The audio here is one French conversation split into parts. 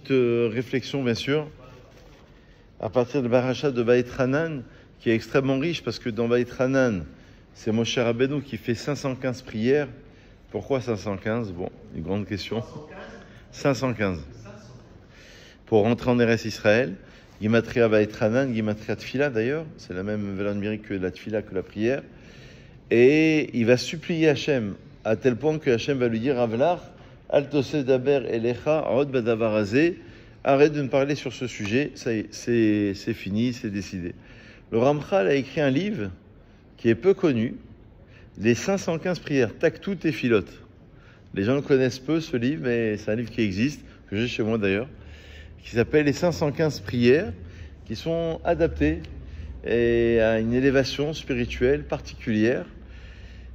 Réflexion, bien sûr, à partir de Barachat de Beit Hanan, qui est extrêmement riche, parce que dans Beit Hanan, c'est Moshe Rabbeinu qui fait 515 prières. Pourquoi 515? Bon, une grande question. 515. Pour rentrer en Eretz Israël, Gimatria Beit Hanan, Gimatria Tfila d'ailleurs, c'est la même valeur numérique que la Tfila, que la prière. Et il va supplier Hachem, à tel point que Hachem va lui dire, Avlar, Al Tosef Daber Elecha, Od Badavarazé, arrête de me parler sur ce sujet, ça y est, c'est fini, c'est décidé. Le Ramchal a écrit un livre qui est peu connu, les 515 prières, Taktout et Philote. Les gens le connaissent peu, ce livre, mais c'est un livre qui existe, que j'ai chez moi d'ailleurs, qui s'appelle les 515 prières, qui sont adaptées à une élévation spirituelle particulière.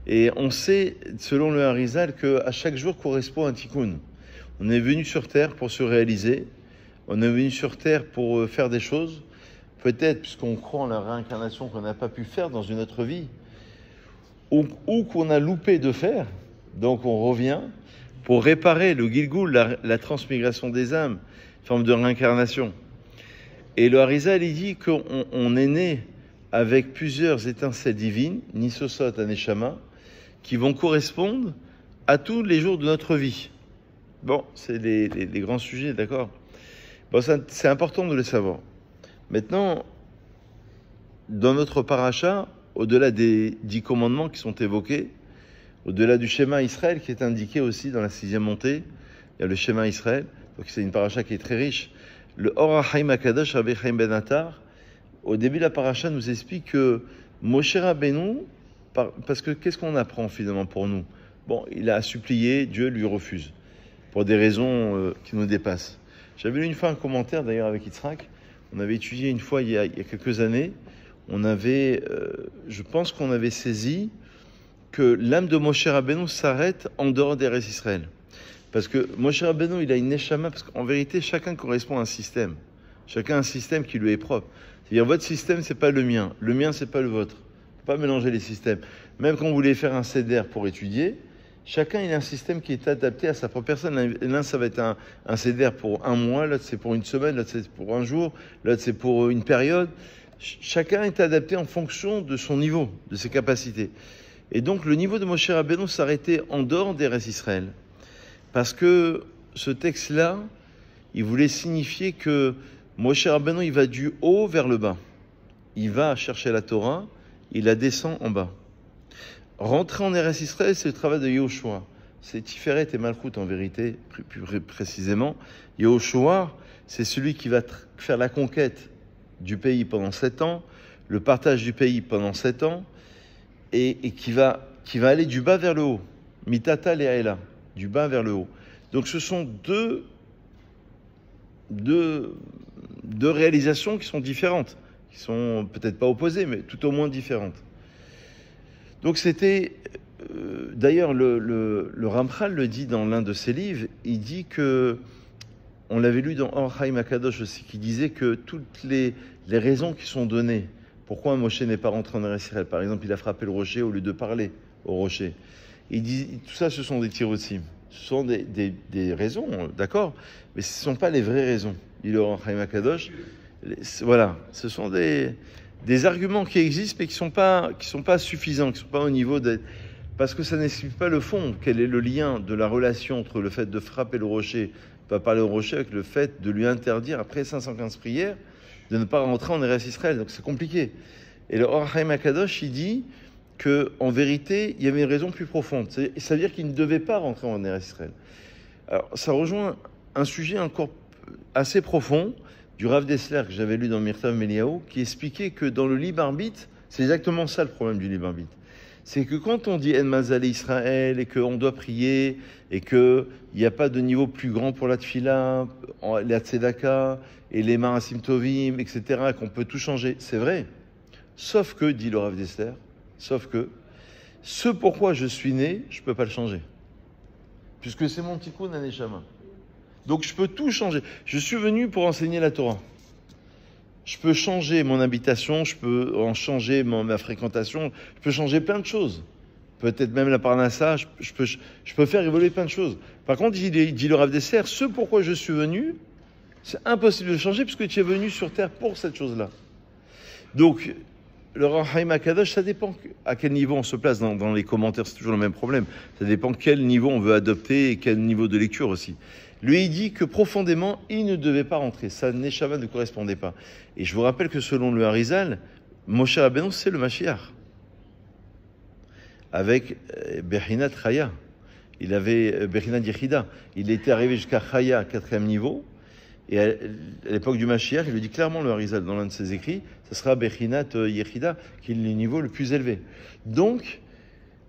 Et on sait, selon le Harizal, qu'à chaque jour correspond un tikkun. On est venu sur Terre pour se réaliser, on est venu sur Terre pour faire des choses, peut-être puisqu'on croit en la réincarnation qu'on n'a pas pu faire dans une autre vie, ou qu'on a loupé de faire, donc on revient pour réparer le Gilgul, la transmigration des âmes, forme de réincarnation. Et le Harizal, il dit qu'on est né avec plusieurs étincelles divines, Nisosot, Aneshama, qui vont correspondre à tous les jours de notre vie. Bon, c'est les grands sujets, d'accord? Bon, c'est important de le savoir. Maintenant, dans notre paracha, au-delà des 10 commandements qui sont évoqués, au-delà du schéma Israël qui est indiqué aussi dans la 6e montée, il y a le schéma Israël, donc c'est une paracha qui est très riche. Le Or HaChaim HaKadosh, Rabbi Chaim Ben Attar, au début de la paracha, nous explique que Moshe Rabbeinu, parce que qu'est-ce qu'on apprend finalement pour nous? Bon, il a supplié, Dieu lui refuse, pour des raisons qui nous dépassent. J'avais lu une fois un commentaire d'ailleurs avec Yitzhak, on avait étudié une fois il y a quelques années, on avait, je pense qu'on avait saisi que l'âme de Moshe Rabbeinu s'arrête en dehors d'Eretz Israël. Parce que Moshe Rabbeinu, il a une neshama, parce qu'en vérité, chacun correspond à un système. Chacun a un système qui lui est propre. C'est-à-dire, votre système, c'est pas le mien, c'est pas le vôtre. Il ne faut pas mélanger les systèmes. Même quand vous voulez faire un CEDER pour étudier, chacun il a un système qui est adapté à sa propre personne. L'un, ça va être un CEDER pour un mois, l'autre, c'est pour une semaine, l'autre, c'est pour un jour, l'autre, c'est pour une période. Chacun est adapté en fonction de son niveau, de ses capacités. Et donc, le niveau de Moshe Rabbeinu s'arrêtait en dehors d'Eretz Israël. Parce que ce texte-là, il voulait signifier que Moshe Rabbeinu, il va du haut vers le bas. Il va chercher la Torah, il la descend en bas. Rentrer en Eretz Israël, c'est le travail de Yehoshua. C'est Tiferet et Malchut en vérité, plus précisément. Yehoshua, c'est celui qui va faire la conquête du pays pendant 7 ans, le partage du pays pendant 7 ans, et qui va aller du bas vers le haut. Mitata le'aela, du bas vers le haut. Donc ce sont deux réalisations qui sont différentes, qui sont peut-être pas opposées, mais tout au moins différentes. Donc c'était, d'ailleurs le Ramchal le dit dans l'un de ses livres, il dit que, on l'avait lu dans Or HaChaim HaKadosh aussi, qui disait que toutes les raisons qui sont données, pourquoi Moshe n'est pas rentré en Eretz Israël, par exemple il a frappé le rocher au lieu de parler au rocher, il dit, tout ça ce sont des tirotim. Ce sont des raisons, d'accord, mais ce ne sont pas les vraies raisons. Il Or HaChaim HaKadosh, voilà, ce sont des arguments qui existent mais qui sont pas suffisants, qui sont pas au niveau parce que ça n'explique pas le fond. Quel est le lien de la relation entre le fait de frapper le rocher, pas parler au rocher, avec le fait de lui interdire après 515 prières de ne pas rentrer en Eretz Israël. Donc c'est compliqué. Et le Or HaChaim HaKadosh, il dit que en vérité, il y avait une raison plus profonde. Ça veut dire qu'il ne devait pas rentrer en Eretz Israël. Alors ça rejoint un sujet encore assez profond du Rav Dessler que j'avais lu dans Mirtav Meliaou, qui expliquait que dans le libre arbitre, c'est exactement ça le problème du libre arbitre. C'est que quand on dit En Mazalé Israël et qu'on doit prier et qu'il n'y a pas de niveau plus grand pour la Tfila, la Tzedaka et les Marasim Tovim, etc., qu'on peut tout changer, c'est vrai. Sauf que, dit le Rav Dessler, sauf que ce pourquoi je suis né, je ne peux pas le changer. Puisque c'est mon tikkun aneshama. Donc je peux tout changer. Je suis venu pour enseigner la Torah. Je peux changer mon habitation, je peux en changer ma fréquentation, je peux changer plein de choses. Peut-être même la parnassa, je peux faire évoluer plein de choses. Par contre, dit le Rav Dessler, ce pourquoi je suis venu, C'est impossible de changer puisque tu es venu sur terre pour cette chose-là. Donc, le Rahaim Akadosh, ça dépend à quel niveau on se place dans les commentaires, c'est toujours le même problème. Ça dépend quel niveau on veut adopter et quel niveau de lecture aussi. Lui, il dit que profondément, il ne devait pas rentrer. Sa Neshama ne correspondait pas. Et je vous rappelle que selon le Harizal, Moshe Rabbeinu, c'est le Mashiach. Avec Bechinat Chaya. Il avait Bechinat Yechida. Il était arrivé jusqu'à Chaya, 4e niveau. Et à l'époque du Mashiach, il le dit clairement, le Harizal, dans l'un de ses écrits, ce sera Bechinat Yechida, qui est le niveau le plus élevé. Donc,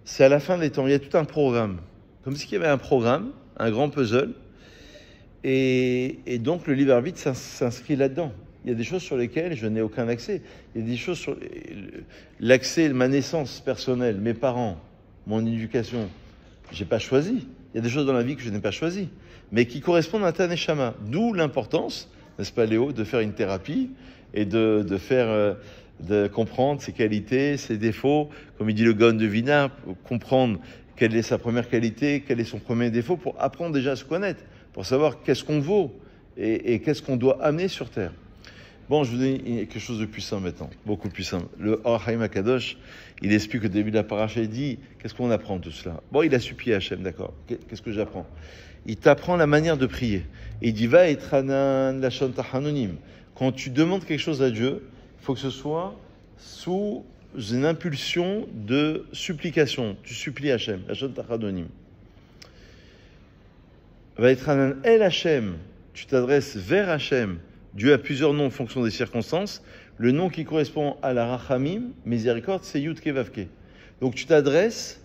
c'est à la fin des temps, il y a tout un programme. Comme s'il y avait un programme, un grand puzzle. Et donc, le libre arbitre s'inscrit là-dedans. Il y a des choses sur lesquelles je n'ai aucun accès. Il y a des choses sur l'accès, ma naissance personnelle, mes parents, mon éducation. J'ai pas choisi. Il y a des choses dans la vie que je n'ai pas choisies, mais qui correspondent à ta neshama. D'où l'importance, n'est-ce pas Léo, de faire une thérapie et de comprendre ses qualités, ses défauts. Comme il dit le Gaon de Vilna, comprendre quelle est sa première qualité, quel est son premier défaut, pour apprendre déjà à se connaître, pour savoir qu'est-ce qu'on vaut et qu'est-ce qu'on doit amener sur terre. Bon, je vous dis quelque chose de plus simple maintenant, beaucoup plus simple. Le Or Haïm Akadosh, il explique au début de la paracha, il dit, qu'est-ce qu'on apprend de tout cela? Bon, il a supplié Hachem, d'accord. Qu'est-ce que j'apprends? Il t'apprend la manière de prier. Et il dit, va et tranan lachon tachanonim. Quand tu demandes quelque chose à Dieu, il faut que ce soit sous une impulsion de supplication. Tu supplies Hachem, lachon tachanonim. Va et tranan el Hachem. Tu t'adresses vers Hachem. Dieu a plusieurs noms en fonction des circonstances. Le nom qui correspond à la Rachamim, miséricorde, c'est Yud Kevavke. Donc tu t'adresses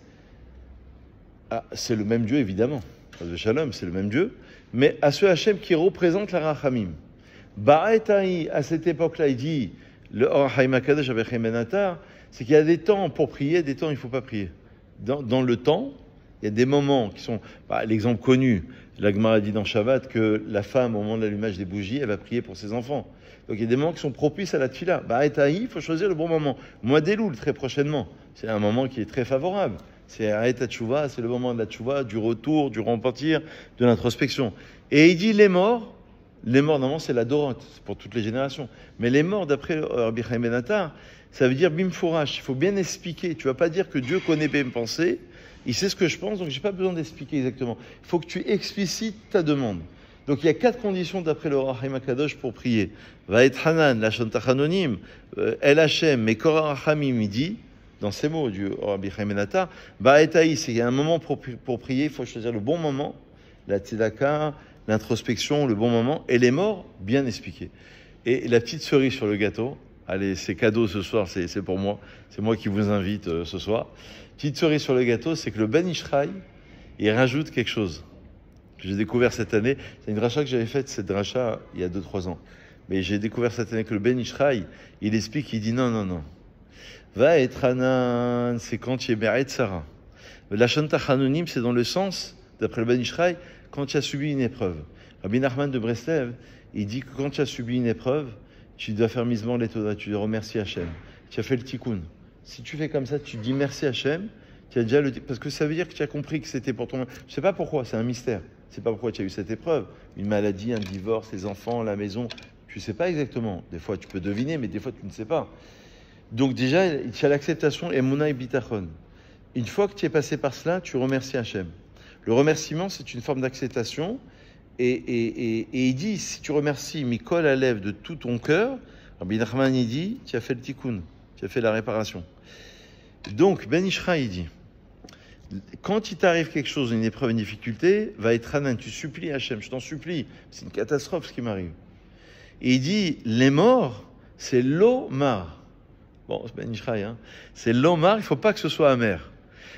à... C'est le même Dieu, évidemment. Le Shalom, c'est le même Dieu. Mais à ce Hachem qui représente la Rachamim. Ba'etaï, à cette époque-là, il dit, le Or Haïm Akadosh avec Benatar, c'est qu'il y a des temps pour prier, des temps il ne faut pas prier. Dans le temps, il y a des moments qui sont... l'exemple connu, la Gemara dit dans Shabbat que la femme, au moment de l'allumage des bougies, elle va prier pour ses enfants. Donc il y a des moments qui sont propices à la tfila. Il faut choisir le bon moment. Mois d'Elul, très prochainement, c'est un moment qui est très favorable. C'est Aet HaTshuva, c'est le moment de la Tshuva, du retour, du repentir, de l'introspection. Et il dit les morts, normalement, c'est la Doroth, c'est pour toutes les générations. Mais les morts, d'après Rabbi Chaim Ben Attar, ça veut dire bimfourash. Il faut bien expliquer. Tu ne vas pas dire que Dieu connaît mes pensées. Il sait ce que je pense, donc je n'ai pas besoin d'expliquer exactement. Il faut que tu explicites ta demande. Donc il y a 4 conditions d'après le Rahaim Akadosh pour prier. Va'et Hanan, Lachon Tachanonim, El Hashem, Mekor Rachamim, il dit, dans ces mots du Rabbi Chaim Ben Attar, Ba'etaï, c'est qu'il y a un moment pour prier, il faut choisir le bon moment, la tzedaka, l'introspection, le bon moment, et les morts, bien expliqués. Et la petite cerise sur le gâteau, allez, c'est cadeau ce soir, c'est pour moi, c'est moi qui vous invite ce soir. Petite cerise sur le gâteau, c'est que le Ben Ishraï, il rajoute quelque chose que j'ai découvert cette année. C'est une dracha que j'avais faite, cette dracha, il y a 2-3 ans. Mais j'ai découvert cette année que le Ben Ishraï, il explique, il dit non. Va être Hanan, c'est quand il y a Be'et Sarah. La Shanta Hanonim, c'est dans le sens, d'après le Ben Ishraï, quand tu as subi une épreuve. Rabbi Nachman de Breslev, il dit que quand tu as subi une épreuve, tu dois faire misement les Toda, tu dois remercier Hachem. Tu as fait le tikkun. Si tu fais comme ça, tu dis merci Hachem, tu as déjà parce que ça veut dire que tu as compris que c'était pour ton... Je ne sais pas pourquoi, c'est un mystère. Je ne sais pas pourquoi tu as eu cette épreuve. Une maladie, un divorce, les enfants, la maison. Tu ne sais pas exactement. Des fois, tu peux deviner, mais des fois, tu ne sais pas. Donc déjà, tu as l'acceptation, Emouna et Bitachon. Une fois que tu es passé par cela, tu remercies Hachem. Le remerciement, c'est une forme d'acceptation. Et il dit, si tu remercies Mikol Alev de tout ton cœur, Rabbi Nachman, il dit, tu as fait le tikkun, tu as fait la réparation. Donc, Ben Ishra, il dit, quand il t'arrive quelque chose, une épreuve, une difficulté, va être Hanan, tu supplies Hachem, je t'en supplie, c'est une catastrophe ce qui m'arrive. Et il dit, les morts, c'est l'omar. Bon, c'est Ben Ishra, hein. C'est l'omar, il ne faut pas que ce soit amer.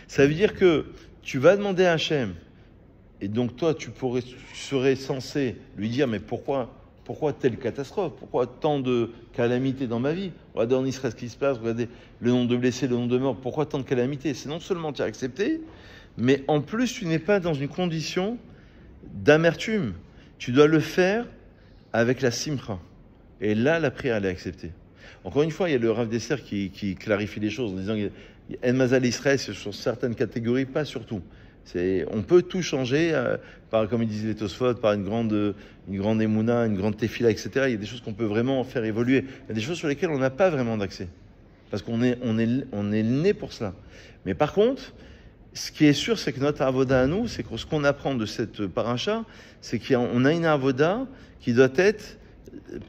Ça veut dire que tu vas demander à Hachem, et donc toi, tu serais censé lui dire, mais pourquoi telle catastrophe? Pourquoi tant de calamités dans ma vie? Regardez en Israël ce qui se passe, regardez le nombre de blessés, le nombre de morts. Pourquoi tant de calamités? C'est non seulement tu as accepté, mais en plus tu n'es pas dans une condition d'amertume. Tu dois le faire avec la simcha. Et là, la prière, elle est acceptée. Encore une fois, il y a le Rav Desser qui clarifie les choses en disant qu'il y a En Mazal Israël, c'est sur certaines catégories, pas sur tout. On peut tout changer, comme ils disent les Tosfot, par une grande émouna, une grande tefila, etc. Il y a des choses qu'on peut vraiment faire évoluer. Il y a des choses sur lesquelles on n'a pas vraiment d'accès. Parce qu'on est né pour cela. Mais par contre, ce qui est sûr, c'est que notre avoda à nous, c'est que ce qu'on apprend de cette paracha, c'est qu'on a une avoda qui doit être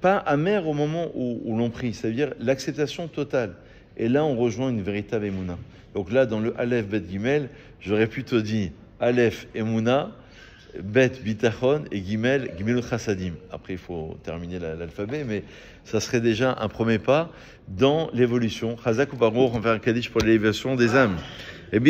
pas amère au moment où l'on prie, c'est-à-dire l'acceptation totale. Et là, on rejoint une véritable émouna. Donc là, dans le Aleph, Bet, Gimel, j'aurais plutôt dit Aleph, émouna, Bet, bitachon et Gimel, Gimel chassadim. Après, il faut terminer l'alphabet, mais ça serait déjà un premier pas dans l'évolution. Chazak ou Baruch, on va faire un kaddish pour l'élévation des âmes. Eh bien,